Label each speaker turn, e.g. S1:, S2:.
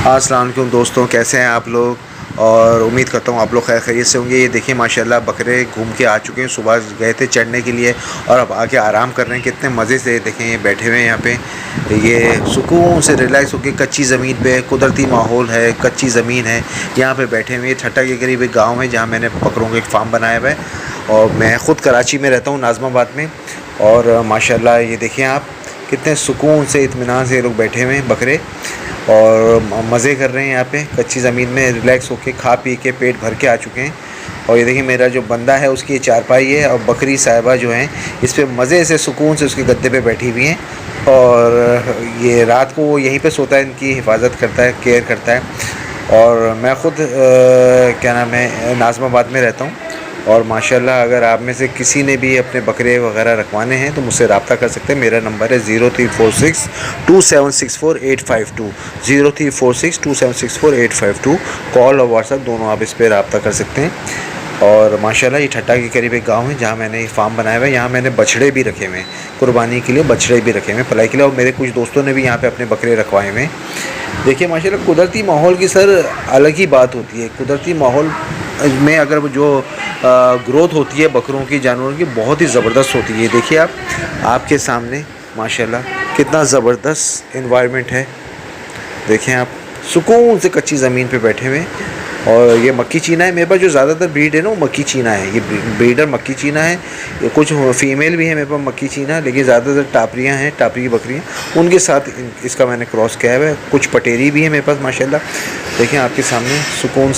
S1: अस्सलाम वालेकुम दोस्तों, कैसे हैं आप लोग। और उम्मीद करता हूँ आप लोग खैर खैरियत से होंगे। ये देखिए माशाल्लाह बकरे घूम के आ चुके हैं। सुबह गए थे चढ़ने के लिए और अब आके आराम कर रहे हैं। कितने मज़े से देखें ये बैठे हुए हैं यहाँ पे, ये सुकून से रिलैक्स होकर कच्ची ज़मीन पे, कुदरती माहौल है, कच्ची ज़मीन है, यहाँ पे बैठे हुए। ये ठट्टा के करीब एक गाँव है जहाँ मैंने बकरों का एक फार्म बनाया हुआ है और मैं ख़ुद कराची में रहता हूँ, नाज़माबाद में। और माशाल्लाह ये देखिए आप, कितने सुकून से इत्मीनान से ये लोग बैठे हुए हैं बकरे और मज़े कर रहे हैं यहाँ पे कच्ची ज़मीन में रिलैक्स होके, खा पी के पेट भर के आ चुके हैं। और ये देखिए मेरा जो बंदा है उसकी ये चारपाई है और बकरी साहिबा जो हैं इस पे मज़े से सुकून से उसके गद्दे पे बैठी हुई हैं। और ये रात को वो यहीं पे सोता है, इनकी हिफाजत करता है, केयर करता है। और मैं ख़ुद क्या नाम है, नाज़माबाद में रहता हूँ। और माशाल्लाह अगर आप में से किसी ने भी अपने बकरे वगैरह रखवाने हैं तो मुझसे रब्ता कर सकते हैं। मेरा नंबर है 03462764 852, 03462764 852। कॉल और व्हाट्सएप दोनों आप इस पर रब्ता कर सकते हैं। और माशाल्लाह ये ठट्टा के करीब एक गांव है जहां मैंने ये फार्म बनाया हुआ है। यहाँ मैंने बछड़े भी रखे हुए हैं, कुर्बानी के लिए बछड़े भी रखे हुए हैं, पलाई के लिए। और मेरे कुछ दोस्तों ने भी यहाँ पे अपने बकरे रखवाए हुए हैं। देखिए माशाल्लाह कुदरती माहौल की सर अलग ही बात होती है। कुदरती माहौल में अगर वो जो ग्रोथ होती है बकरों की, जानवरों की, बहुत ही ज़बरदस्त होती है। ये देखिए आप, आपके सामने माशाल्लाह कितना ज़बरदस्त एनवायरनमेंट है। देखें आप, सुकून से कच्ची ज़मीन पे बैठे हुए। और ये मक्की चीना है मेरे पास, जो ज़्यादातर ब्रीड है ना वो मक्की चीना है। ये ब्रीडर मक्की चीना है। ये कुछ फ़ीमेल भी है मेरे पास मक्की चीना, लेकिन ज़्यादातर टापरियाँ हैं, टापरी की बकरियाँ, उनके साथ इसका मैंने क्रॉस किया है। कुछ पटेरी भी है मेरे पास माशाल्लाह। देखें आपके सामने सुकून